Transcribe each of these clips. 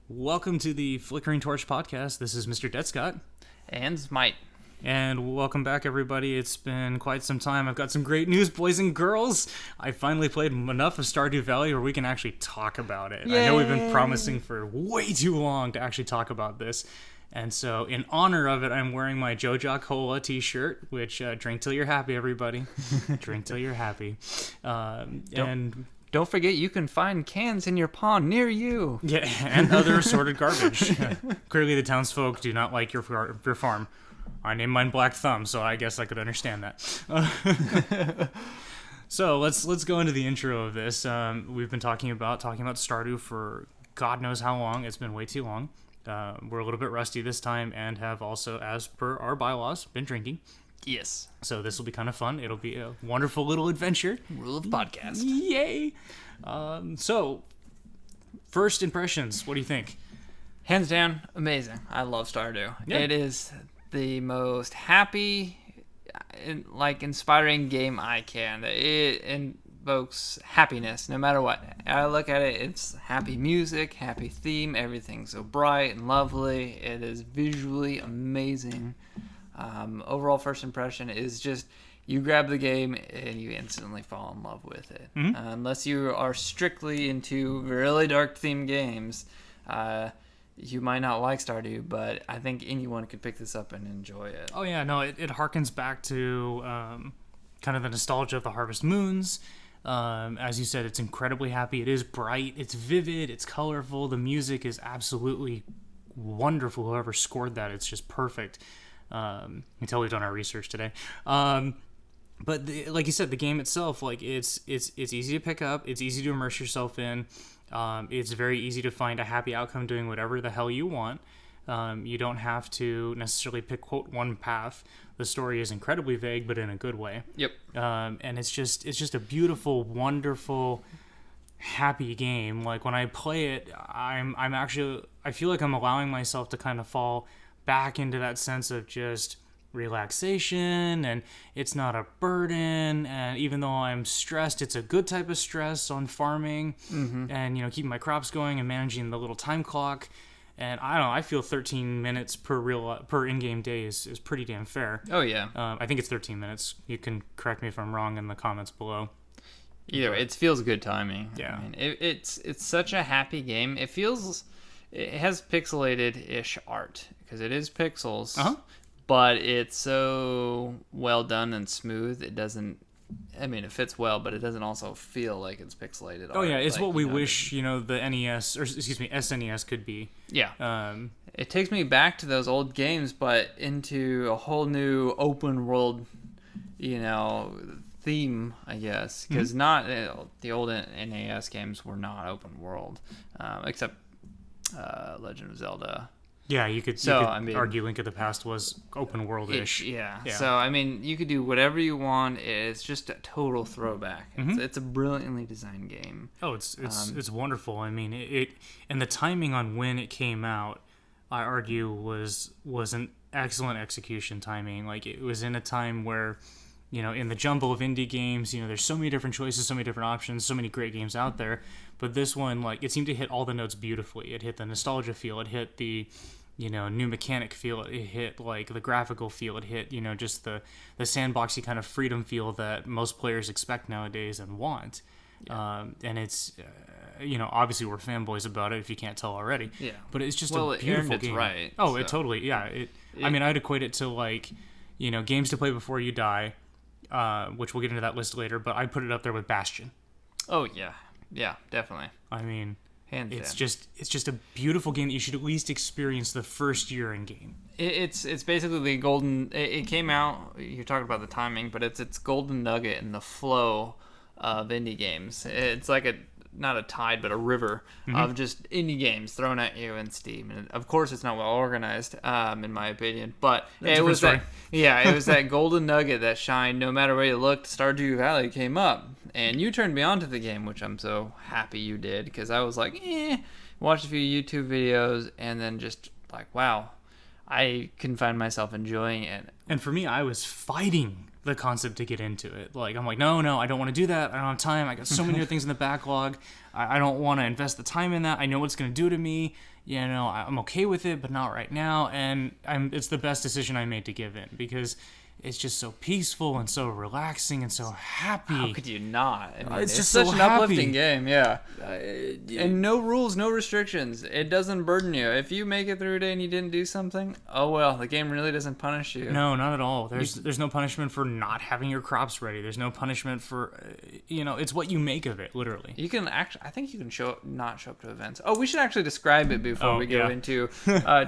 Welcome to the Flickering Torch podcast. This is Mr. Dead Scott. And Smite. And welcome back, everybody. It's been quite some time. I've got some great news, boys and girls. I finally played enough of Stardew Valley where we can actually talk about it. Yay! I know we've been promising for way too long to actually talk about this. And so, in honor of it, I'm wearing my Joja Cola t-shirt, which, drink till you're happy, everybody. Drink till you're happy. Don't forget you can find cans in your pond near you. Yeah, and other assorted garbage. Clearly the townsfolk do not like your farm. I named mine Black Thumb, so I guess I could understand that. So let's go into the intro of this. We've been talking about Stardew for God knows how long. It's been way too long. We're a little bit rusty this time and have also, as per our bylaws, been drinking. Yes. So this will be kind of fun. It'll be a wonderful little adventure. Rule of the podcast. Yay! So, first impressions, what do you think? Hands down, amazing. I love Stardew. Yeah. It is the most happy, inspiring game I can. It invokes happiness no matter what. I look at it, it's happy music, happy theme, everything's so bright and lovely. It is visually amazing. Overall first impression is just you grab the game and you instantly fall in love with it. Mm-hmm. Unless you are strictly into really dark themed games, you might not like Stardew, but I think anyone could pick this up and enjoy it. Oh yeah, no, it harkens back to kind of the nostalgia of the Harvest Moons. As you said, it's incredibly happy. It is bright, it's vivid, it's colorful. The music is absolutely wonderful. Whoever scored that, it's just perfect. You can tell we've done our research today. But like you said, the game itself, like it's easy to pick up. It's easy to immerse yourself in. It's very easy to find a happy outcome doing whatever the hell you want. You don't have to necessarily pick, quote, one path. The story is incredibly vague, but in a good way. Yep. And it's just a beautiful, wonderful, happy game. Like when I play it, I feel like I'm allowing myself to kind of fall back into that sense of just relaxation, and it's not a burden, and even though I'm stressed, it's a good type of stress on farming, and keeping my crops going and managing the little time clock. And I don't know, I feel 13 minutes per in-game day is pretty damn fair. Oh yeah. I think it's 13 minutes. You can correct me if I'm wrong in the comments below. Either way, it feels good timing. Yeah. I mean, it's such a happy game. It has pixelated-ish art because it is pixels, but it's so well done and smooth. It doesn't. I mean, it fits well, but it doesn't also feel like it's pixelated. Oh yeah, it's like, what we wish the NES, or excuse me, SNES could be. Yeah. It takes me back to those old games, but into a whole new open world, theme, I guess, because not the old NES games were not open world, except Legend of Zelda. Yeah, you could argue Link of the Past was open world-ish. Yeah. So, I mean, you could do whatever you want. It's just a total throwback. It's a brilliantly designed game. Oh, it's wonderful. I mean, it and the timing on when it came out, I argue, was an excellent execution timing. Like, it was in a time where, in the jumble of indie games, there's so many different choices, so many different options, so many great games out there. But this one, like, it seemed to hit all the notes beautifully. It hit the nostalgia feel. It hit the, new mechanic feel. It hit, like, the graphical feel. It hit, just the sandboxy kind of freedom feel that most players expect nowadays and want. Yeah. And it's, obviously we're fanboys about it if you can't tell already. Yeah. But it's just a beautiful game. Right. Oh, so. It totally, yeah. I mean, I'd equate it to, like, games to play before you die, which we'll get into that list later, but I'd put it up there with Bastion. Oh, yeah. Yeah, definitely. I mean, hands it's down. It's just a beautiful game that you should at least experience the first year in game. It's basically the golden. It came out. You're talking about the timing, but it's golden nugget in the flow of indie games. It's like not a tide, but a river of just indie games thrown at you in Steam. And of course, it's not well organized, in my opinion. But it was that golden nugget that shined no matter where you looked. Stardew Valley came up, and you turned me on to the game, which I'm so happy you did, because I was like, watched a few YouTube videos, and then just like, wow, I can find myself enjoying it. And for me, I was fighting the concept to get into it. Like, I'm like, no, I don't want to do that. I don't have time. I got so many other things in the backlog. I don't want to invest the time in that. I know what it's going to do to me. I'm okay with it, but not right now. And it's the best decision I made to give in, because it's just so peaceful and so relaxing and so happy. How could you not? I mean, It's just such so an happy. uplifting game, yeah. And no rules, no restrictions. It doesn't burden you. If you make it through a day and you didn't do something, oh well, the game really doesn't punish you. No, not at all. There's no punishment for not having your crops ready. There's no punishment for, it's what you make of it, literally. You can actually, I think you can not show up to events. Oh, we should actually describe it before we go into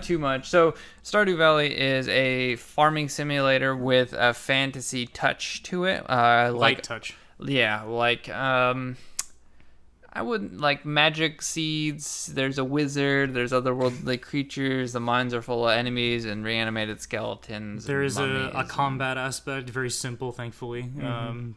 too much. So, Stardew Valley is a farming simulator with a fantasy touch to it. Light touch. Yeah, I wouldn't like magic seeds. There's a wizard. There's otherworldly creatures. The mines are full of enemies and reanimated skeletons. There is a combat aspect, very simple, thankfully.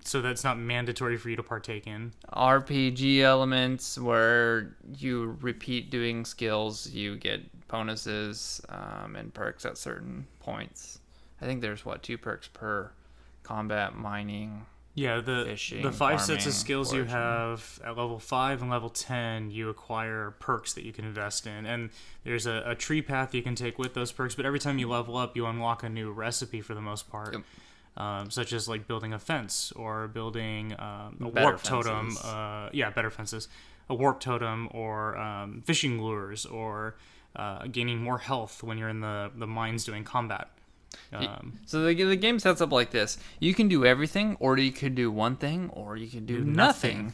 So that's not mandatory for you to partake in. RPG elements where you repeat doing skills. You get bonuses and perks at certain points. I think there's 2 perks per combat, mining. Yeah, fishing, the 5 sets farming, of skills foraging. you have at level 5 and level 10, you acquire perks that you can invest in. And there's a tree path you can take with those perks, but every time you level up, you unlock a new recipe for the most part. Yep. Such as like building a fence or building a warp totem. Better fences. A warp totem or fishing lures or gaining more health when you're in the mines doing combat. So the game sets up like this: you can do everything, or you could do one thing, or you can do nothing.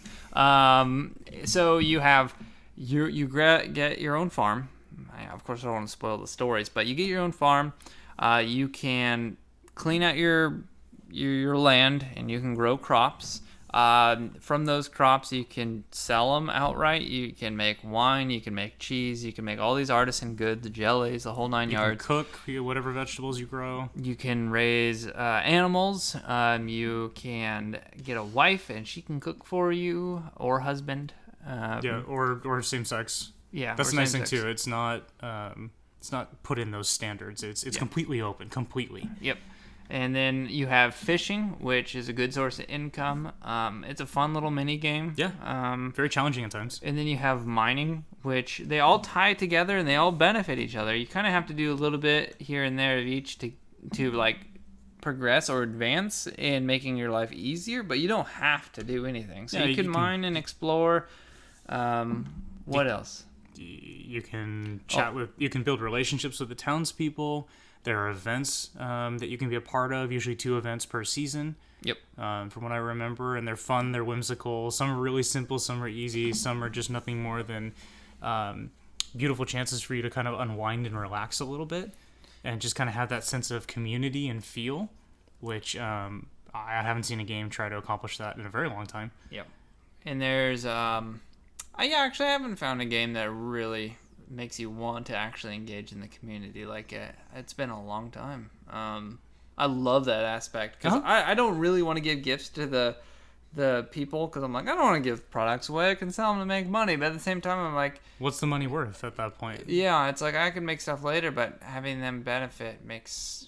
So you have get your own farm. Of course, I don't want to spoil the stories, but you get your own farm. You can clean out your land, and you can grow crops. From those crops, you can sell them outright. You can make wine, you can make cheese, you can make all these artisan goods, the jellies, the whole 9 yards. You can cook whatever vegetables you grow. You can raise animals. You can get a wife, and she can cook for you, or husband. Or same sex. Yeah, that's the nice thing too. It's not put in those standards. It's completely open, completely. Yep. And then you have fishing, which is a good source of income. It's a fun little mini game. Yeah. Very challenging at times. And then you have mining, which they all tie together and they all benefit each other. You kind of have to do a little bit here and there of each to like progress or advance in making your life easier, but you don't have to do anything. So you can mine and explore. What else? You can chat you can build relationships with the townspeople. There are events that you can be a part of, usually 2 events per season. Yep. From what I remember, and they're fun, they're whimsical. Some are really simple, some are easy, some are just nothing more than beautiful chances for you to kind of unwind and relax a little bit, and just kind of have that sense of community and feel, which I haven't seen a game try to accomplish that in a very long time. Yep. And there's I haven't found a game that really makes you want to actually engage in the community. Like it's been a long time. I love that aspect because I don't really want to give gifts to the people because I'm like, I don't want to give products away. I can sell them to make money, but at the same time I'm like, what's the money worth at that point? Yeah, it's like I can make stuff later, but having them benefit makes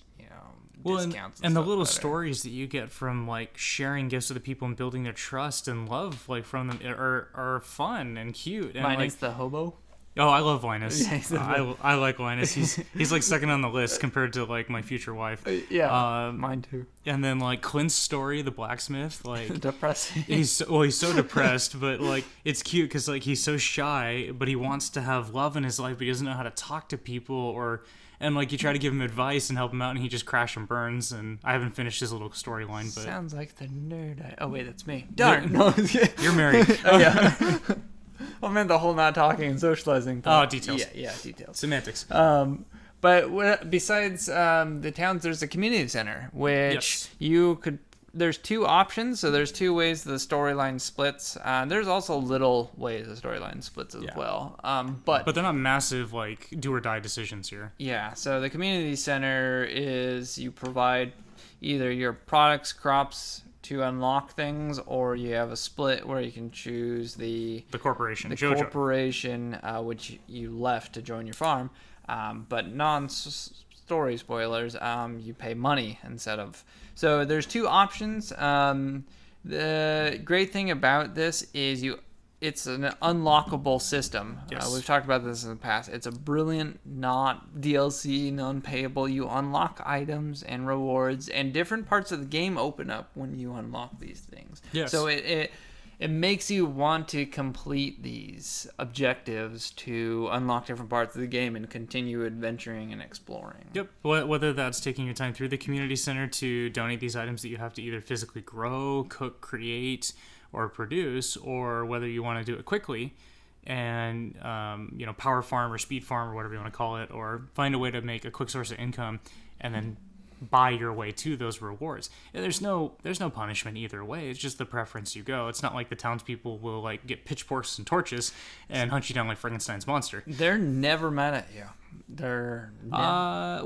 discounts and the little better. stories that you get from like sharing gifts to the people and building their trust and love like from them are fun and cute. And Minus the hobo. Oh, I love Linus. I like Linus. He's like second on the list compared to like my future wife. Mine too. And then like Clint's story, the blacksmith, like depressing. He's so depressed, but like it's cute because like he's so shy, but he wants to have love in his life, but he doesn't know how to talk to people and like you try to give him advice and help him out, and he just crashes and burns. And I haven't finished his little storyline, but sounds like the nerd. Oh wait, that's me. Darn. No, you're married. Yeah. I meant the whole not talking and socializing thing. Oh, details. Yeah, details. Semantics. But besides the towns, there's a community center, which you could... There's 2 options, so there's 2 ways the storyline splits. There's also little ways the storyline splits as well. But they're not massive, like, do-or-die decisions here. Yeah, so the community center is you provide either your products, crops... to unlock things, or you have a split where you can choose the corporation, which you left to join your farm, but story spoilers, you pay money instead of. So there's two options. The great thing about this is it's an unlockable system. Yes. We've talked about this in the past. It's a brilliant, not DLC, non-payable. You unlock items and rewards, and different parts of the game open up when you unlock these things. Yes. So it makes you want to complete these objectives to unlock different parts of the game and continue adventuring and exploring. Yep. Whether that's taking your time through the community center to donate these items that you have to either physically grow, cook, create, or produce, or whether you want to do it quickly and power farm or speed farm or whatever you want to call it, or find a way to make a quick source of income and then buy your way to those rewards. And there's no punishment either way. It's just the preference you go. It's not like the townspeople will like get pitchforks and torches and hunt you down like Frankenstein's monster. They're never mad at you. They're not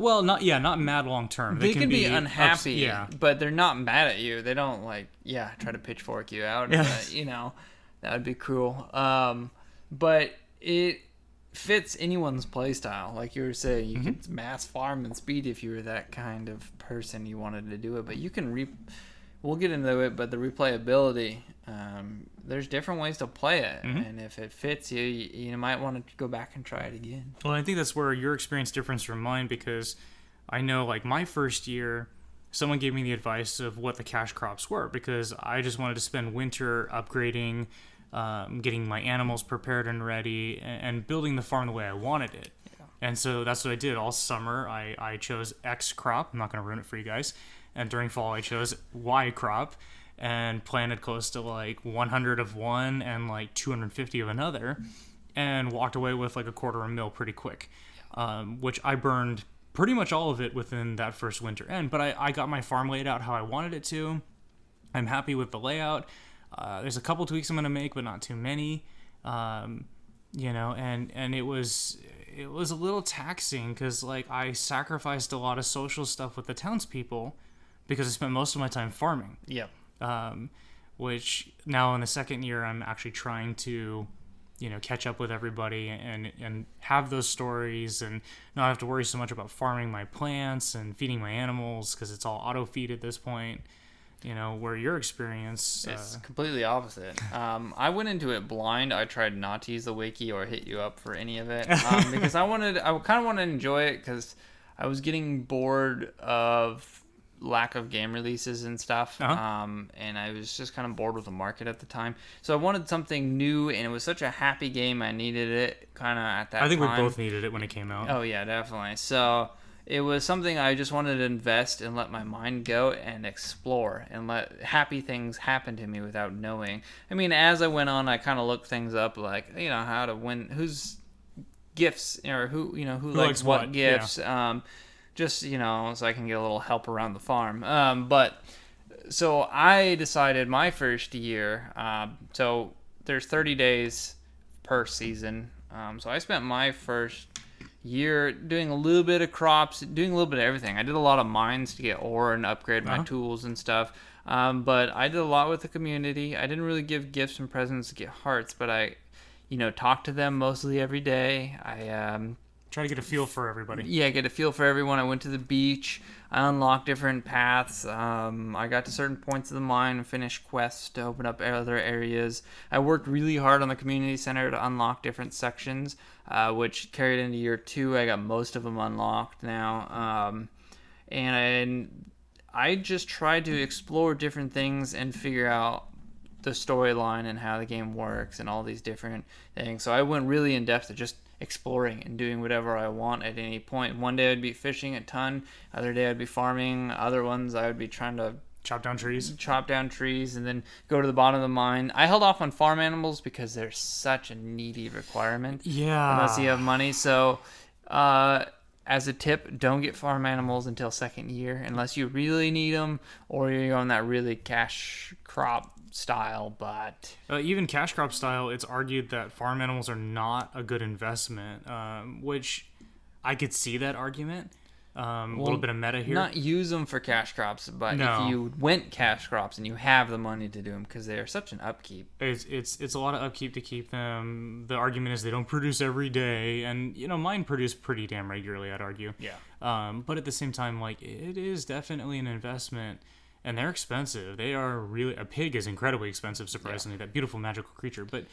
mad long term. They can be unhappy, yeah, but they're not mad at you. They don't try to pitchfork you out. Yeah. That would be cruel. But it fits anyone's playstyle. Like you were saying, you could mass farm and speed if you were that kind of person you wanted to do it. But you can we'll get into it, but the replayability, there's different ways to play it. And if it fits you, you might want to go back and try it again. Well, I think that's where your experience differs from mine, because I know like my first year, someone gave me the advice of what the cash crops were, because I just wanted to spend winter upgrading, getting my animals prepared and ready, and building the farm the way I wanted it. Yeah. And so that's what I did all summer. I chose X crop. I'm not going to ruin it for you guys. And during fall, I chose Y crop and planted close to like 100 of one and like 250 of another, and walked away with like $250,000 pretty quick, which I burned pretty much all of it within that first winter end. But I got my farm laid out how I wanted it to. I'm happy with the layout. There's a couple tweaks I'm going to make, but not too many. And it was a little taxing because like I sacrificed a lot of social stuff with the townspeople because I spent most of my time farming. Yep. Which now in the second year I'm actually trying to, catch up with everybody and have those stories and not have to worry so much about farming my plants and feeding my animals because it's all auto feed at this point. Where your experience... It's completely opposite. I went into it blind. I tried not to use the wiki or hit you up for any of it because I kind of wanted to enjoy it because I was getting bored of lack of game releases and stuff. And I was just kind of bored with the market at the time. So I wanted something new, and it was such a happy game. I needed it kind of at that time. I think we both needed it when it came out. Oh, yeah, definitely. So... it was something I just wanted to invest and let my mind go and explore and let happy things happen to me without knowing. I mean, as I went on, I kind of looked things up, like, how to win, whose gifts, or who likes what gifts, just, so I can get a little help around the farm. But so I decided my first year, so there's 30 days per season. So I spent my first year doing a little bit of crops, doing a little bit of everything. I did a lot of mines to get ore and upgrade my tools and stuff. But I did a lot with the community. I didn't really give gifts and presents to get hearts, but I, talked to them mostly every day. I try to get a feel for everybody. Yeah, get a feel for everyone. I went to the beach. I unlocked different paths. I got to certain points of the mine and finished quests to open up other areas. I worked really hard on the community center to unlock different sections, which carried into year 2. I got most of them unlocked now. And I just tried to explore different things and figure out the storyline and how the game works and all these different things. So I went really in depth to just exploring and doing whatever I want at any point. One day I'd be fishing a ton, other day I'd be farming, other ones I would be trying to chop down trees and then go to the bottom of the mine. I held off on farm animals because they're such a needy requirement. Yeah. Unless you have money. So as a tip, don't get farm animals until second year unless you really need them or you're on that really cash crop style. But even cash crop style, it's argued that farm animals are not a good investment, which I could see that argument, A little bit of meta here. Not use them for cash crops, but No. if you went cash crops and you have the money to do them, because they are such an upkeep. It's a lot of upkeep to keep them. The argument is they don't produce every day, and mine produce pretty damn regularly, I'd argue. Yeah. But at the same time, like, it is definitely an investment, and they're expensive. They are really. A pig is incredibly expensive, surprisingly. That beautiful magical creature, but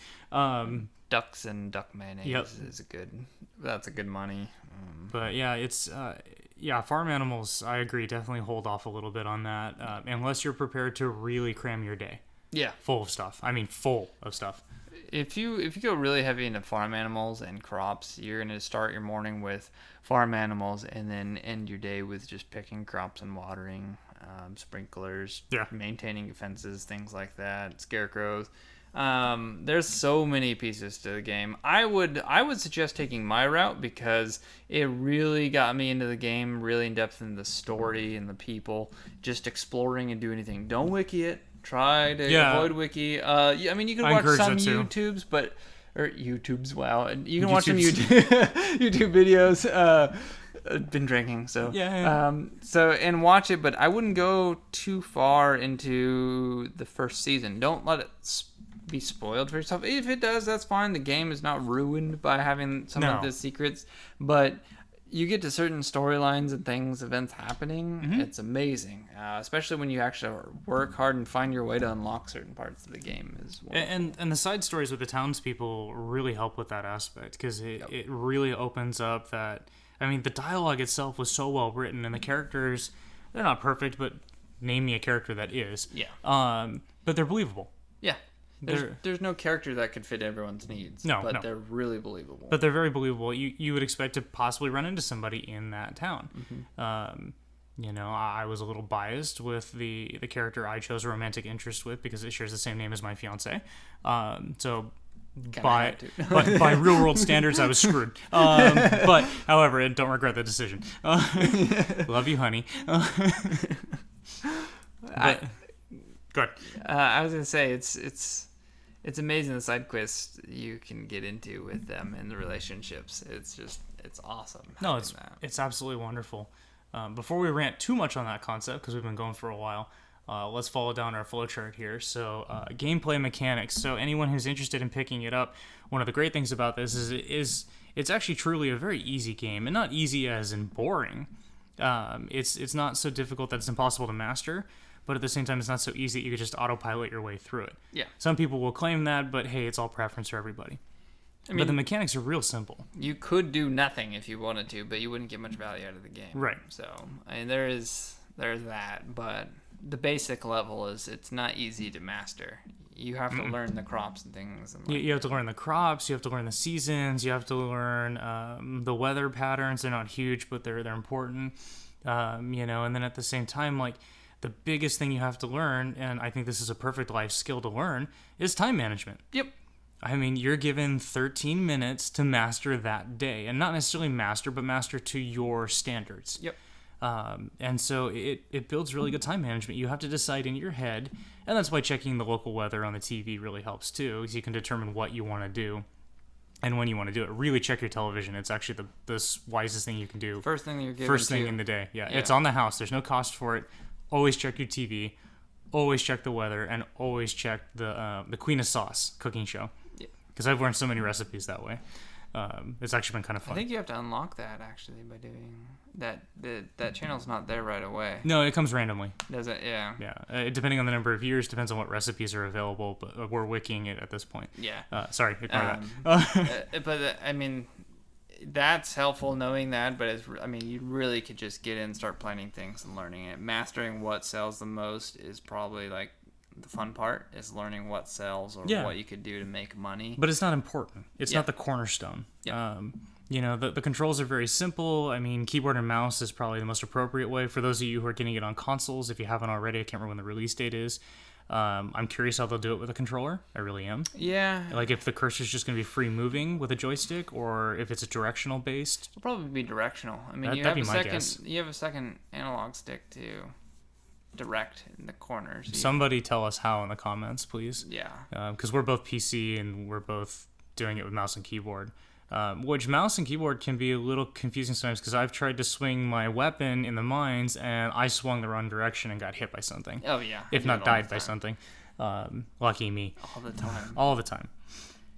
Ducks and duck mayonnaise is that's a good money. But yeah, it's farm animals. I agree. Definitely hold off a little bit on that, unless you're prepared to really cram your day. Yeah, full of stuff. I mean, full of stuff. If you go really heavy into farm animals and crops, you're gonna start your morning with farm animals and then end your day with just picking crops and watering, sprinklers, maintaining fences, things like that, scarecrows. There's so many pieces to the game. I would suggest taking my route because it really got me into the game, really in depth in the story and the people, just exploring and doing anything. Don't wiki it. Try to avoid wiki. I mean, you can watch some YouTubes, YouTubes. Wow, and you can watch some YouTube YouTube videos. Been drinking, so and watch it, but I wouldn't go too far into the first season. Don't let it be spoiled for yourself. If it does, that's fine. The game is not ruined by having some of the secrets, but you get to certain storylines and events happening. Mm-hmm. It's amazing, especially when you actually work hard and find your way to unlock certain parts of the game as well. And the side stories with the townspeople really help with that aspect because it really opens up that. I mean, the dialogue itself was so well written, and the characters, they're not perfect, but name me a character that is. Yeah. But they're believable. Yeah. There's no character that could fit everyone's needs. But they're really believable. But they're very believable. You would expect to possibly run into somebody in that town. Mm-hmm. I was a little biased with the character I chose a romantic interest with because it shares the same name as my fiance. By real world standards, I was screwed. But however, don't regret the decision. Love you, honey. Go ahead. I was gonna say it's amazing the side quests you can get into with them and the relationships. It's awesome. No, it's absolutely wonderful. Before we rant too much on that concept, because we've been going for a while, let's follow down our flowchart here. So, gameplay mechanics. So, anyone who's interested in picking it up, one of the great things about this is it's actually truly a very easy game, and not easy as in boring. It's not so difficult that it's impossible to master. But at the same time, it's not so easy that you could just autopilot your way through it. Yeah. Some people will claim that, but hey, it's all preference for everybody. But the mechanics are real simple. You could do nothing if you wanted to, but you wouldn't get much value out of the game. Right. So, there's that, but the basic level is it's not easy to master. You have to learn the crops and things. And you have to learn the crops. You have to learn the seasons. You have to learn the weather patterns. They're not huge, but they're important. And then at the same time, like, the biggest thing you have to learn, and I think this is a perfect life skill to learn, is time management. Yep. I mean, you're given 13 minutes to master that day. And not necessarily master, but master to your standards. Yep. And so it builds really good time management. You have to decide in your head, and that's why checking the local weather on the TV really helps too, because you can determine what you want to do and when you want to do it. Really check your television. It's actually the wisest thing you can do. First thing you're given First thing in the day. Yeah, it's on the house. There's no cost for it. Always check your TV, always check the weather, and always check the Queen of Sauce cooking show. Because I've learned so many recipes that way. It's actually been kind of fun. I think you have to unlock that actually by doing that. That channel's not there right away. No, it comes randomly. Does it? Yeah. Yeah. Depending on the number of years, depends on what recipes are available. But we're wikiing it at this point. Yeah. Sorry, ignore that. But I mean, that's helpful knowing that. But you really could just get in and start planning things and learning it. Mastering what sells the most is probably like the fun part, is learning what sells or what you could do to make money. But it's not important. It's not the cornerstone. Yeah. The controls are very simple. I mean, keyboard and mouse is probably the most appropriate way. For those of you who are getting it on consoles, if you haven't already, I can't remember when the release date is. I'm curious how they'll do it with a controller. I really am. Yeah. Like if the cursor's just going to be free moving with a joystick, or if it's a directional based. It'll probably be directional. I mean, you have a second analog stick to direct in the corners. Somebody tell us how in the comments, please. Yeah. Because we're both PC and we're both doing it with mouse and keyboard. which mouse and keyboard can be a little confusing sometimes because I've tried to swing my weapon in the mines and I swung the wrong direction and got hit by something. Oh yeah. If not died by something. Lucky me. All the time. All the time.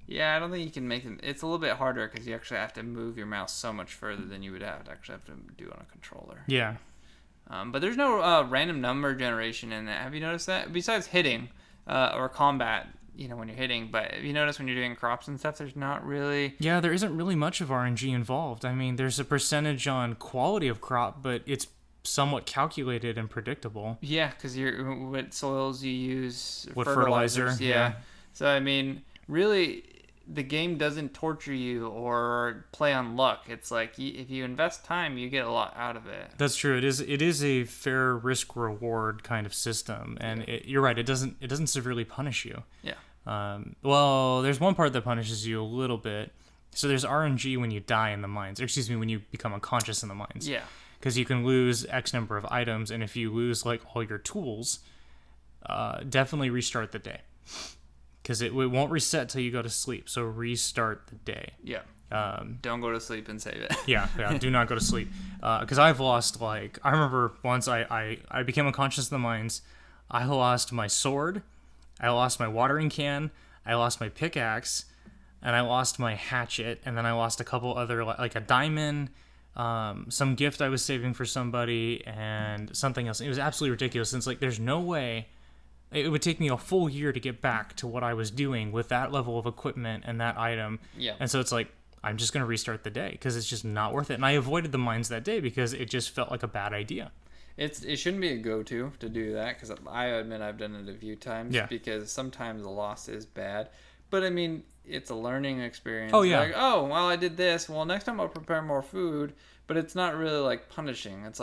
Yeah, I don't think you can make them. It's a little bit harder because you actually have to move your mouse so much further than you would have to do on a controller. Yeah. But there's no random number generation in that. Have you noticed that? Besides hitting or combat, when you're hitting. But have you noticed when you're doing crops and stuff, there's not really... Yeah, there isn't really much of RNG involved. I mean, there's a percentage on quality of crop, but it's somewhat calculated and predictable. Yeah, because what soils you use, what fertilizer. fertilizer. Yeah. So, I mean, really, the game doesn't torture you or play on luck. It's like if you invest time, you get a lot out of it. That's true. It is a fair risk reward kind of system, and you're right. It doesn't severely punish you. Yeah. Well, there's one part that punishes you a little bit. So there's RNG when you die in the mines, or excuse me, when you become unconscious in the mines. Yeah. Because you can lose X number of items, and if you lose like all your tools, definitely restart the day. Because it won't reset till you go to sleep. So restart the day. Yeah. Don't go to sleep and save it. yeah. Do not go to sleep. Because I've lost, I remember once I became unconscious in the mines. I lost my sword. I lost my watering can. I lost my pickaxe. And I lost my hatchet. And then I lost a couple other, like a diamond, some gift I was saving for somebody, and something else. It was absolutely ridiculous. Since there's no way... It would take me a full year to get back to what I was doing with that level of equipment and that item. Yeah. And so it's I'm just going to restart the day because it's just not worth it. And I avoided the mines that day because it just felt like a bad idea. It shouldn't be a go-to to do that because I admit I've done it a few times. Yeah. Because sometimes the loss is bad. But, I mean, it's a learning experience. Oh, yeah. Well, I did this. Well, next time I'll prepare more food. But it's not really, punishing. It's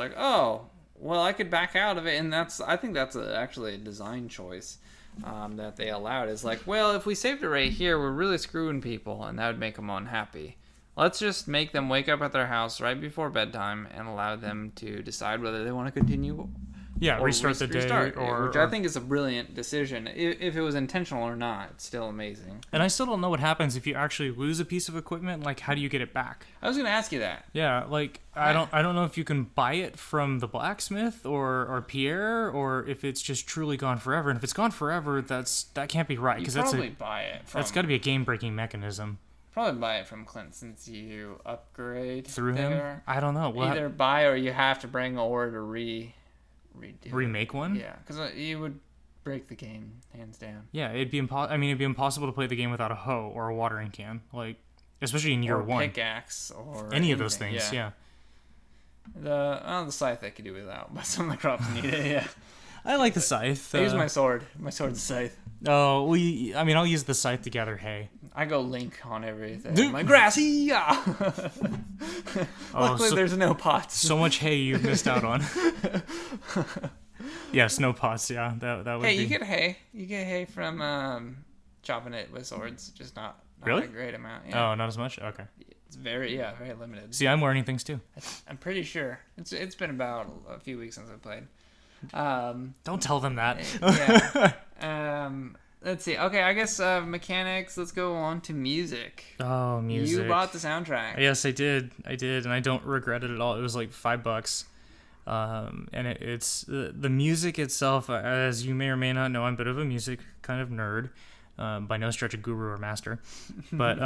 well, I could back out of it, and I think that's actually a design choice that they allowed. It's well, if we saved it right here, we're really screwing people, and that would make them unhappy. Let's just make them wake up at their house right before bedtime and allow them to decide whether they want to continue. Yeah, restart the day. Which I think is a brilliant decision. If it was intentional or not, it's still amazing. And I still don't know what happens if you actually lose a piece of equipment. How do you get it back? I was going to ask you that. Yeah, I don't know if you can buy it from the blacksmith or Pierre, or if it's just truly gone forever. And if it's gone forever, that can't be right. You probably buy it from... That's got to be a game-breaking mechanism. Probably buy it from Clint since you upgrade through there. Him. I don't know. Either buy or you have to bring ore to remake one. Yeah, because you would break the game hands down. Yeah, it'd be impossible to play the game without a hoe or a watering can, especially in year one. Pickaxe or any of those things. Yeah. The scythe I could do without, but some of the crops need it. Yeah. I like the scythe. I use my sword. My sword's a scythe. Oh, I'll use the scythe to gather hay. I go Link on everything. My grassy, yeah. Luckily, there's no pots. So much hay you've missed out on. Yes, no pots. Yeah, that would be. Hey, you get hay. You get hay from chopping it with swords. Just not really a great amount. Yeah. Oh, not as much. Okay. It's very limited. See, I'm learning things too. I'm pretty sure it's been about a few weeks since I played. Don't tell them that. Yeah. Let's see. Okay, I guess mechanics. Let's go on to music. Oh, music. You bought the soundtrack. Yes, I did, and I don't regret it at all. It was $5. And it's the music itself, as you may or may not know, I'm a bit of a music kind of nerd. By no stretch a guru or master, but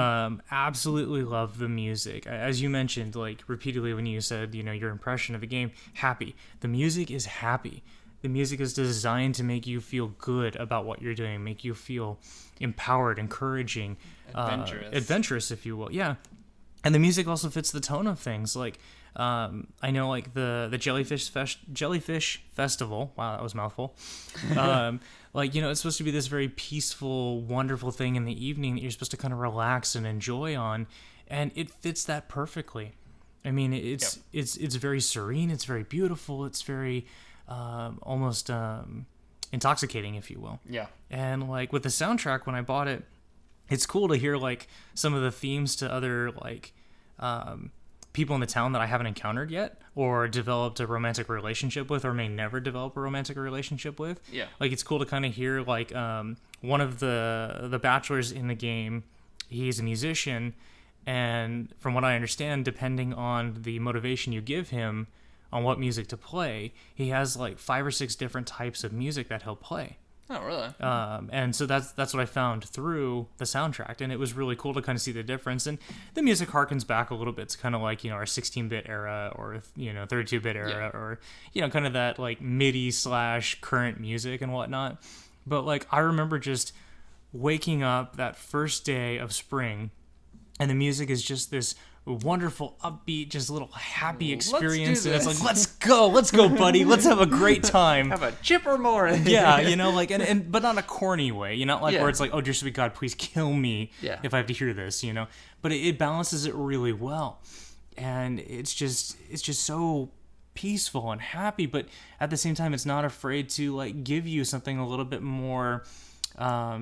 absolutely love the music. As you mentioned, repeatedly when you said, your impression of the game, happy. The music is happy. The music is designed to make you feel good about what you're doing, make you feel empowered, encouraging, adventurous, if you will. Yeah, and the music also fits the tone of things. I know the Jellyfish Festival. Wow, that was a mouthful. It's supposed to be this very peaceful, wonderful thing in the evening that you're supposed to kind of relax and enjoy on, and it fits that perfectly. I mean, it's very serene, it's very beautiful, it's very almost intoxicating, if you will. Yeah. And with the soundtrack, when I bought it, it's cool to hear some of the themes to other people in the town that I haven't encountered yet or developed a romantic relationship with or may never develop a romantic relationship with. Yeah. It's cool to kind of hear one of the bachelors in the game, he's a musician, And from what I understand, depending on the motivation you give him on what music to play, he has like 5 or 6 different types of music that he'll play. Oh, really? And so that's what I found through the soundtrack, and it was really cool to kind of see the difference. And the music harkens back a little bit to kind of like, our 16-bit era, or 32-bit era, or kind of that like MIDI / current music and whatnot. But like I remember just waking up that first day of spring, and the music is just this wonderful, upbeat, just little happy experience. And it's like, let's go, buddy, let's have a great time. Have a chipper morning. Yeah, like, and but not a corny way, not like where it's like, oh, dear sweet God, please kill me if I have to hear this, But it balances it really well, and it's just so peaceful and happy, but at the same time, it's not afraid to like give you something a little bit more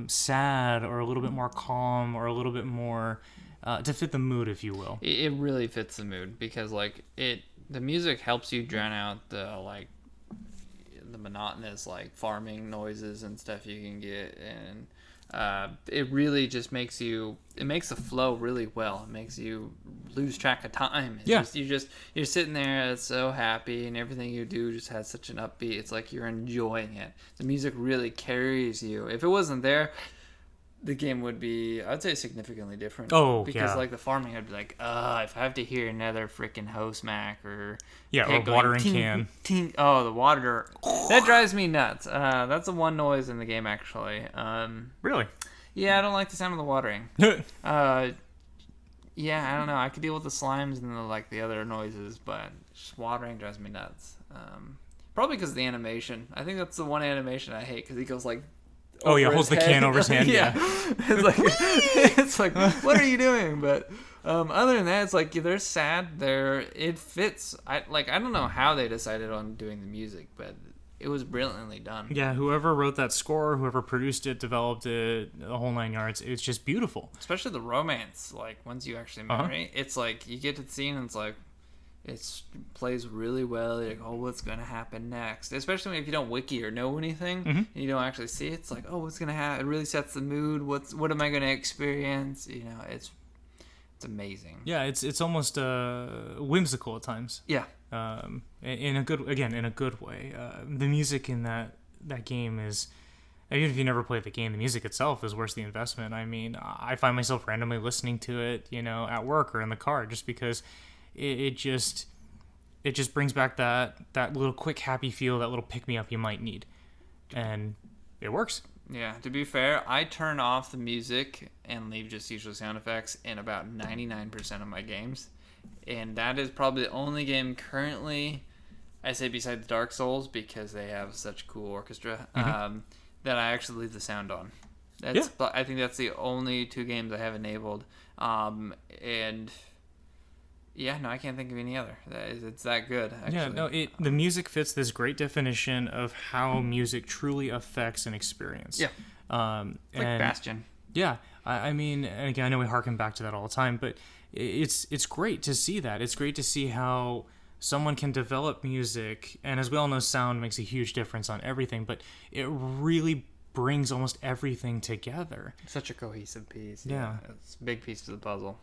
sad, or a little bit more calm, or a little bit more to fit the mood, if you will. It really fits the mood, because like the music helps you drown out the monotonous like farming noises and stuff you can get, and it really just makes the flow really well. It makes you lose track of time. You're sitting there, it's so happy, and everything you do just has such an upbeat. It's like you're enjoying it. The music really carries you. If it wasn't there, the game would be, I'd say, significantly different. Oh, because like the farming, I'd be like, if I have to hear another freaking hose mac or or watering can. Ting, oh, the water, that drives me nuts. That's the one noise in the game, actually. Really? Yeah, I don't like the sound of the watering. Yeah, I don't know. I could deal with the slimes and the other noises, but just watering drives me nuts. Probably because of the animation. I think that's the one animation I hate, because he goes like, oh yeah, holds the can over his hand. Yeah. It's like what are you doing? But other than that, it's like they're sad. It fits. I don't know how they decided on doing the music, but it was brilliantly done. Yeah, whoever wrote that score, whoever produced it, developed it, the whole 9 yards. It's just beautiful. Especially the romance. Like once you actually marry, it's like you get to the scene and it's like it plays really well. You're like, oh, what's going to happen next? Especially if you don't wiki or know anything, and you don't actually see it. It's like, oh, what's going to happen? It really sets the mood. What am I going to experience? It's amazing. Yeah, it's almost whimsical at times. Yeah. In a good way. The music in that game is, even if you never played the game, the music itself is worth the investment. I mean, I find myself randomly listening to it, at work or in the car, just because it just brings back that little quick happy feel, that little pick me up you might need, and it works. Yeah, to be fair, I turn off the music and leave just usual sound effects in about 99% of my games, and that is probably the only game currently, I say besides Dark Souls, because they have such cool orchestra, that I actually leave the sound on. I think that's the only 2 games I have enabled, and yeah, no, I can't think of any other. It's that good, actually. Yeah, no, the music fits this great definition of how music truly affects an experience. Yeah. It's like Bastion. Yeah. I mean, and again, I know we harken back to that all the time, but it's great to see that. It's great to see how someone can develop music, and as we all know, sound makes a huge difference on everything, but it really brings almost everything together. Such a cohesive piece. Yeah. It's a big piece of the puzzle.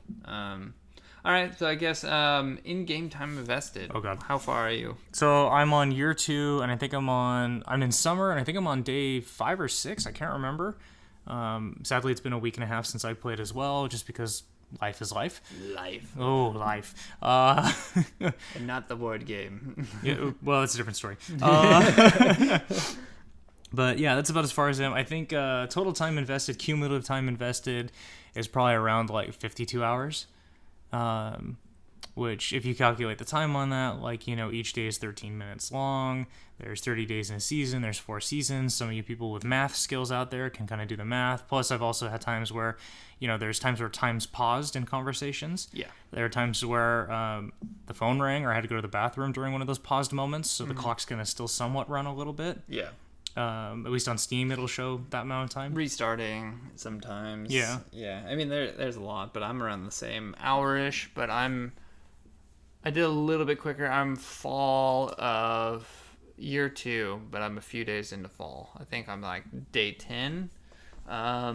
All right, so I guess in-game time invested. Oh, God. How far are you? So I'm on year 2, and I think I'm in summer, and I think I'm on day 5 or 6. I can't remember. Sadly, it's been a week and a half since I played as well, just because life is life. Life. Oh, life. And not the board game. Yeah, well, it's a different story. But yeah, that's about as far as I am. I think total time invested, cumulative time invested, is probably around like 52 hours. Which, if you calculate the time on that, each day is 13 minutes long. There's 30 days in a season. There's 4 seasons. Some of you people with math skills out there can kind of do the math. Plus, I've also had times where, there's times where time's paused in conversations. Yeah. There are times where the phone rang, or I had to go to the bathroom during one of those paused moments, so the clock's going to still somewhat run a little bit. Yeah. At least on Steam, it'll show that amount of time. Restarting sometimes. Yeah. Yeah. I mean, there's a lot, but I'm around the same hour-ish, but I did a little bit quicker. I'm fall of year 2, but I'm a few days into fall. I think I'm like day 10. Yeah,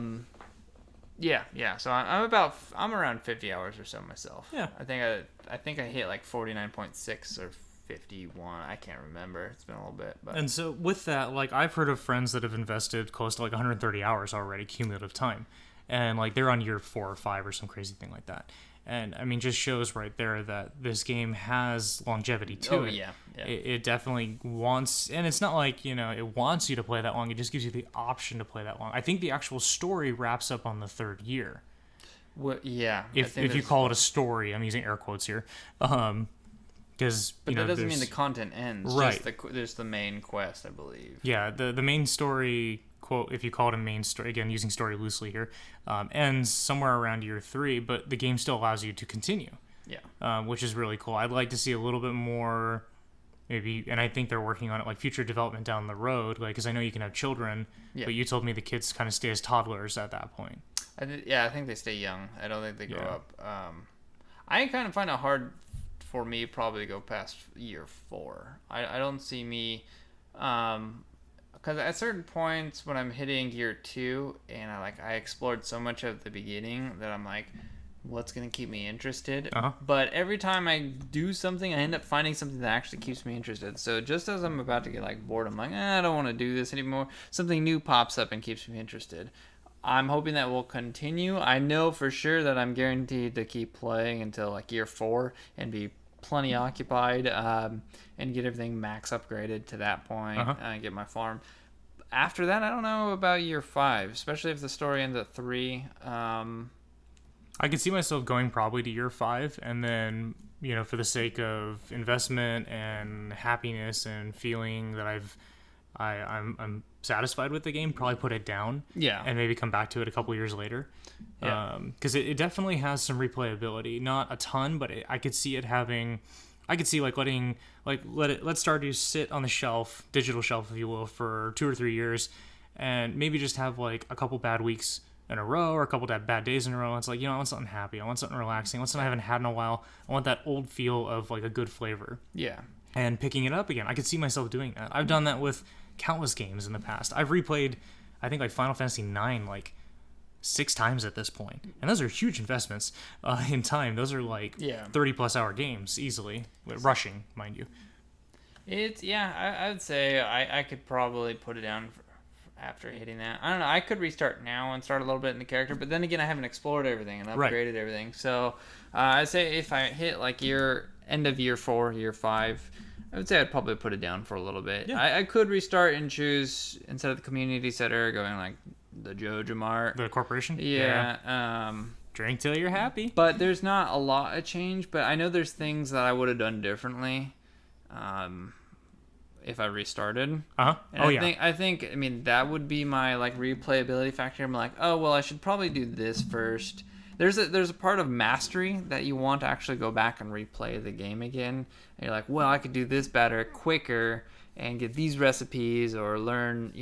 Yeah. So I'm around 50 hours or so myself. Yeah. I think I hit like 49.6 or 51. I can't remember. It's been a little bit. But And so with that, like I've heard of friends that have invested close to like 130 hours already cumulative time, and like they're on year 4 or 5 or some crazy thing like that. And I mean, just shows right there that this game has longevity to it. Yeah. It definitely wants, and it's not like, it wants you to play that long. It just gives you the option to play that long. I think the actual story wraps up on the 3rd year. Yeah. If you call it a story, I'm using air quotes here. Because but that doesn't mean the content ends. Right. There's the main quest, I believe. Yeah, the main story, quote, if you call it a main story, again using story loosely here, ends somewhere around year 3, but the game still allows you to continue. Yeah. Which is really cool. I'd like to see a little bit more, maybe, and I think they're working on it, like future development down the road, like because I know you can have children, but you told me the kids kind of stay as toddlers at that point. I think they stay young. I don't think they grow up. I kind of find it hard for me probably to go past year 4. I don't see me, because at certain points when I'm hitting year 2 and I explored so much of the beginning that I'm like, what's going to keep me interested? But every time I do something, I end up finding something that actually keeps me interested. So just as I'm about to get bored, I'm like, I don't want to do this anymore. Something new pops up and keeps me interested. I'm hoping that will continue. I know for sure that I'm guaranteed to keep playing until year 4 and be plenty occupied, and get everything max upgraded to that point, and get my farm. After that, I don't know about year 5, especially if the story ends at 3. I could see myself going probably to year 5, and then for the sake of investment and happiness and feeling that I'm satisfied with the game, probably put it down, and maybe come back to it a couple years later, because it definitely has some replayability, not a ton, but I could see it having, I could see let Stardew sit on the shelf, digital shelf if you will, for 2 or 3 years, and maybe just have a couple bad weeks in a row or a couple bad days in a row. It's I want something happy, I want something relaxing, I want something I haven't had in a while, I want that old feel of a good flavor, and picking it up again. I could see myself doing that. I've done that with countless games in the past. I've replayed, I think, Final Fantasy IX 6 times at this point, and those are huge investments in time. Those are 30 plus hour games easily, rushing, mind you. I would say I could probably put it down after hitting that. I don't know, I could restart now and start a little bit in the character, but then again, I haven't explored everything and upgraded everything. So I'd say if I hit end of year 4, year 5, I would say I'd probably put it down for a little bit. I could restart and choose, instead of the community center, going the Jojo Mart. The corporation? Yeah. Drink till you're happy. But there's not a lot of change, but I know there's things that I would have done differently if I restarted. And I think that would be my replayability factor. I'm I should probably do this first. There's a part of mastery that you want to actually go back and replay the game again. And you're I could do this better, quicker, and get these recipes or learn,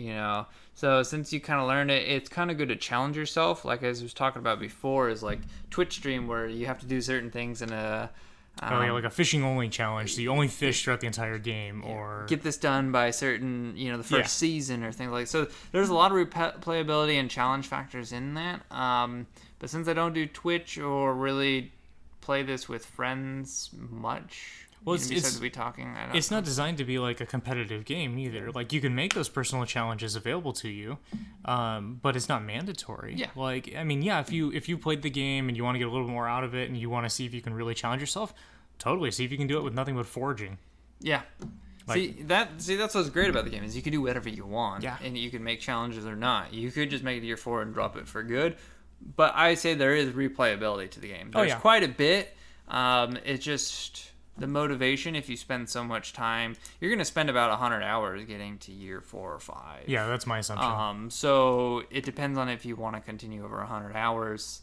So since you kind of learned it, it's kind of good to challenge yourself. As I was talking about before, is Twitch stream where you have to do certain things in a... a fishing only challenge, so you only fish throughout the entire game, or get this done by certain, the first season or things so. There's a lot of replayability and challenge factors in that. But since I don't do Twitch or really play this with friends much, besides we talking, it's not designed to be a competitive game either. You can make those personal challenges available to you, but it's not mandatory. If you played the game and you want to get a little more out of it and you want to see if you can really challenge yourself, totally see if you can do it with nothing but foraging. That's what's great about the game, is you can do whatever you want, and you can make challenges or not. You could just make it to year 4 and drop it for good, but I say there is replayability to the game. There's quite a bit. It's just the motivation. If you spend so much time, you're going to spend about 100 hours getting to year 4 or 5. Yeah, that's my assumption. So it depends on if you want to continue over 100 hours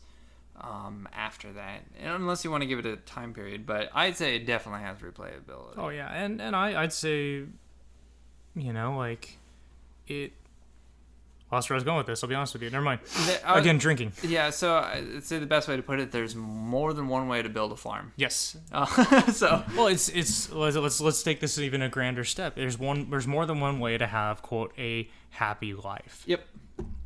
after that, unless you want to give it a time period. But I'd say it definitely has replayability. Oh yeah, and I'd say, it. Lost where I was going with this. I'll be honest with you. Never mind. Again, drinking. Yeah, so I'd say the best way to put it, there's more than one way to build a farm. Yes. Well, let's take this even a grander step. There's more than one way to have, quote, a happy life. Yep.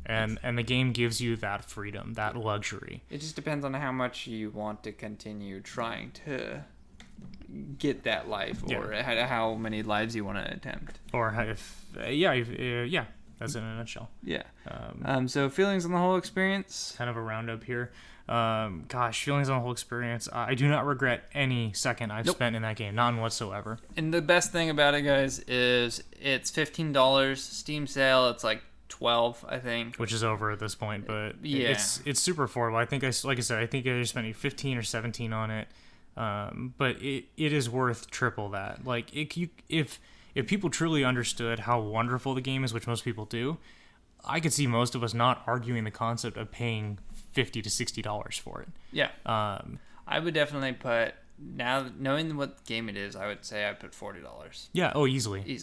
and the game gives you that freedom, that luxury. It just depends on how much you want to continue trying to get that life, or how many lives you want to attempt, or if that's in a nutshell. So feelings on the whole experience, kind of a roundup here. Feelings on the whole experience, I do not regret any second I've spent in that game, none whatsoever. And the best thing about it, guys, is it's $15 Steam sale. It's like 12, I think, which is over at this point, but it's super affordable. I think I think I spent 15 or 17 on it. But it is worth triple that. Like, if people truly understood how wonderful the game is, which most people do, I could see most of us not arguing the concept of paying $50 to $60 for it. Yeah. I would definitely put, now knowing what game it is, I would say I'd put $40. Yeah. Oh, easily.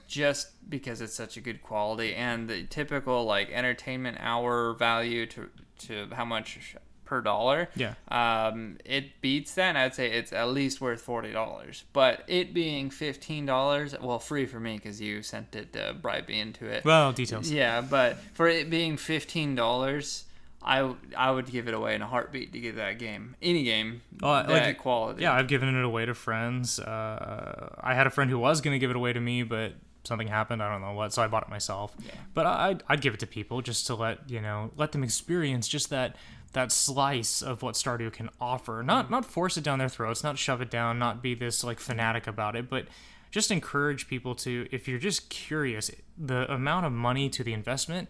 Just because it's such a good quality, and the typical like entertainment hour value to how much per dollar. Yeah. It beats that, and I'd say it's at least worth $40. But it being $15, well, free for me because you sent it, bribe me into it. Well, details. Yeah, but for it being $15, I would give it away in a heartbeat to get that game. Any game, that quality. Yeah, I've given it away to friends. I had a friend who was going to give it away to me, but something happened. I don't know what, so I bought it myself. Yeah. But I'd give it to people just to let them experience just that slice of what Stardew can offer. Not force it down their throats, not shove it down, not be this like fanatic about it, but just encourage people to, if you're just curious, the amount of money to the investment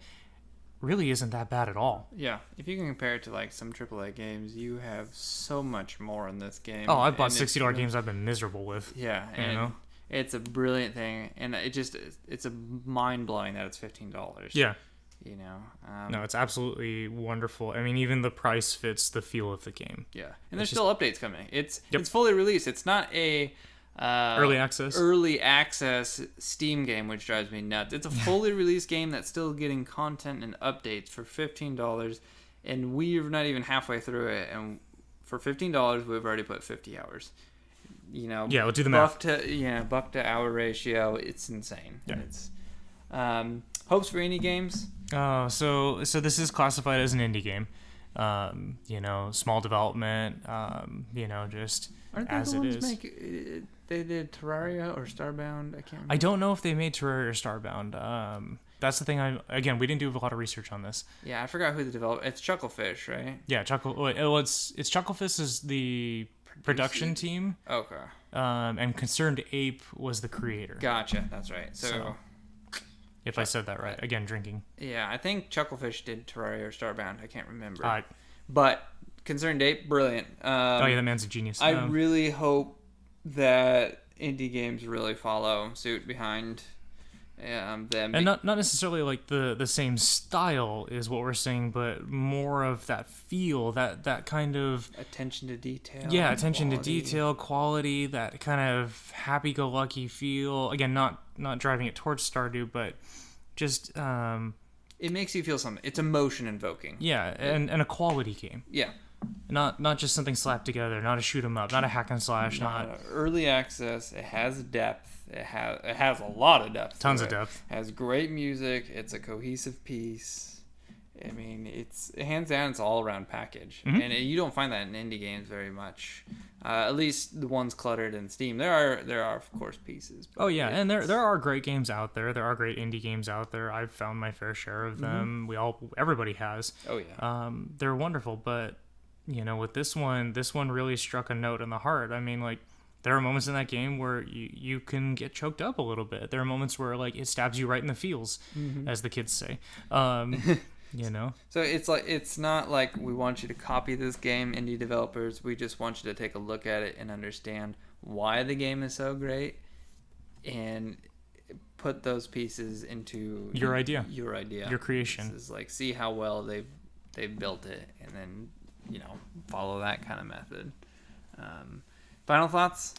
really isn't that bad at all. Yeah, if you can compare it to like some AAA games, you have so much more in this game. Oh, I've bought $60 games I've been miserable with. Yeah, and it's a brilliant thing, and it's a mind blowing that it's $15. Yeah. No, it's absolutely wonderful. I mean, even the price fits the feel of the game. Yeah, and there's still updates coming. It's fully released. It's not a early access Steam game, which drives me nuts. It's a fully released game that's still getting content and updates for $15, and we're not even halfway through it. And for $15, we've already put 50 hours. We'll do the math. Buck to hour ratio. It's insane. Yeah. It's hopes for indie games. So this is classified as an indie game. Small development. Just aren't they as the it ones is. They did Terraria or Starbound. I can't remember. I don't know if they made Terraria or Starbound. That's the thing. We didn't do a lot of research on this. Yeah, I forgot who the developer. It's Chucklefish, right? Yeah, it's Chucklefish is the production team. Okay. And Concerned Ape was the creator. Gotcha. That's right. So if I said that right. Again, drinking. Yeah, I think Chucklefish did Terraria or Starbound. I can't remember. All right. But Concerned Ape, brilliant. That man's a genius. I really hope that indie games really follow suit behind them. And not necessarily like the same style is what we're saying, but more of that feel, that kind of attention to detail. Yeah, attention to detail, quality, that kind of happy-go-lucky feel. Again, not driving it towards Stardew, but just it makes you feel something. It's emotion invoking. Yeah, and a quality game. Yeah. Not just something slapped together, not a shoot 'em up, not a hack and slash, not early access. It has depth. It has a lot of depth. Tons of depth. It has great music. It's a cohesive piece. I mean, it's hands down, it's an all around package, and you don't find that in indie games very much. At least the ones cluttered in Steam. There are of course pieces. Oh yeah, and there are great games out there. There are great indie games out there. I've found my fair share of them. Everybody has. Oh yeah. They're wonderful, but with this one really struck a note in the heart. I mean, like, there are moments in that game where you can get choked up a little bit. There are moments where like it stabs you right in the feels, as the kids say. So it's not like we want you to copy this game, indie developers. We just want you to take a look at it and understand why the game is so great, and put those pieces into your idea, your creation. This is like, see how well they've built it, and then follow that kind of method. Final thoughts.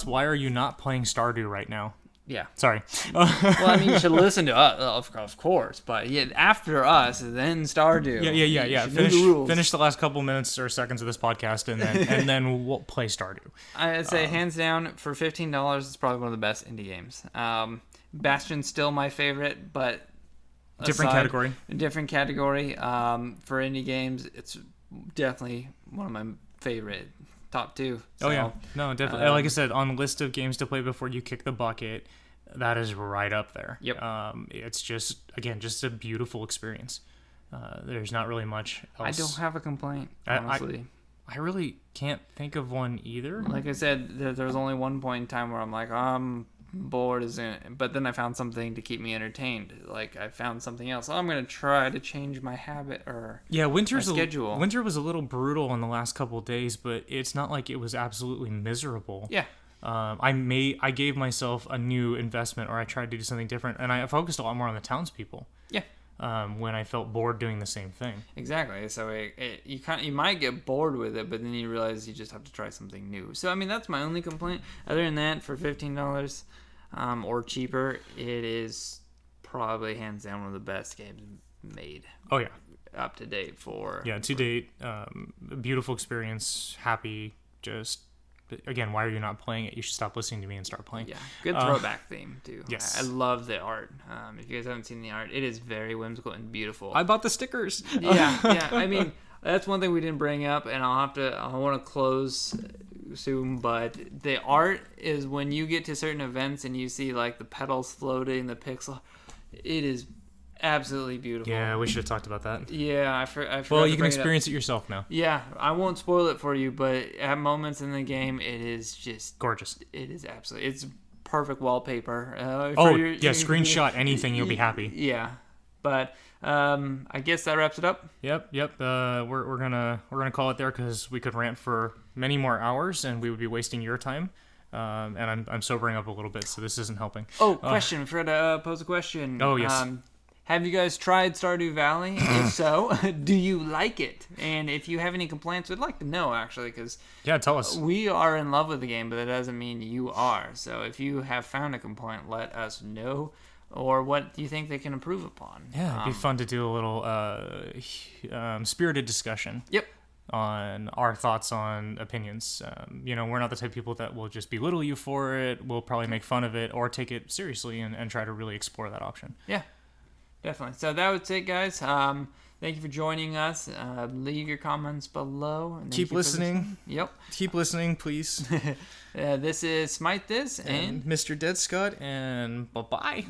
Why are you not playing Stardew right now? Yeah. Sorry. Well, I mean, you should listen to us, of course, but after us, then Stardew. Yeah. Finish the last couple minutes or seconds of this podcast, and then we'll play Stardew. I'd say hands down, for $15, it's probably one of the best indie games. Bastion's still my favorite, but Different category. Different category. For indie games, it's definitely one of my favorite top two. So, oh yeah, no, definitely. Like I said, on the list of games to play before you kick the bucket, that is right up there. Yep. It's just a beautiful experience. There's not really much else. I don't have a complaint, honestly. I really can't think of one either. Like I said, there's only one point in time where I'm like, I'm bored, but then I found something to keep me entertained. Like I found something else. I'm gonna try to change my habit or my schedule. Winter was a little brutal in the last couple of days, but it's not like it was absolutely miserable. Yeah. I gave myself a new investment, or I tried to do something different, and I focused a lot more on the townspeople. Yeah. When I felt bored doing the same thing. Exactly. So you might get bored with it, but then you realize you just have to try something new. So I mean, that's my only complaint. Other than that, for $15 or cheaper, it is probably hands down one of the best games made. Oh yeah. Up to date for. Yeah, to date, beautiful experience. Happy. Just. Again, why are you not playing it? You should stop listening to me and start playing. Yeah, good throwback theme too. Yes, I love the art. If you guys haven't seen the art, it is very whimsical and beautiful. I bought the stickers. yeah. I mean, that's one thing we didn't bring up, and I want to close soon. But the art is when you get to certain events and you see like the petals floating, the pixel. It is absolutely beautiful. Yeah, we should have talked about that. Yeah, I forgot. Well, you can experience it yourself now. Yeah, I won't spoil it for you, but at moments in the game, it is just gorgeous. It is absolutely. It's perfect wallpaper. Screenshot anything, you'll be happy. Yeah, but I guess that wraps it up. Yep. We're gonna call it there because we could rant for many more hours and we would be wasting your time. And I'm sobering up a little bit, so this isn't helping. Oh, question. Forgot to pose a question. Oh yes. Have you guys tried Stardew Valley? If so, do you like it? And if you have any complaints, we'd like to know, actually, because tell us. We are in love with the game, but that doesn't mean you are. So if you have found a complaint, let us know. Or what do you think they can improve upon? Yeah, it'd be fun to do a little spirited discussion. Yep. On our thoughts on opinions. We're not the type of people that will just belittle you for it. We'll probably make fun of it or take it seriously and try to really explore that option. Yeah. Definitely. So that was it, guys. Thank you for joining us. Leave your comments below. And keep listening. Yep. Keep listening, please. This is Smite This and Mr. Dead Scott, and bye-bye.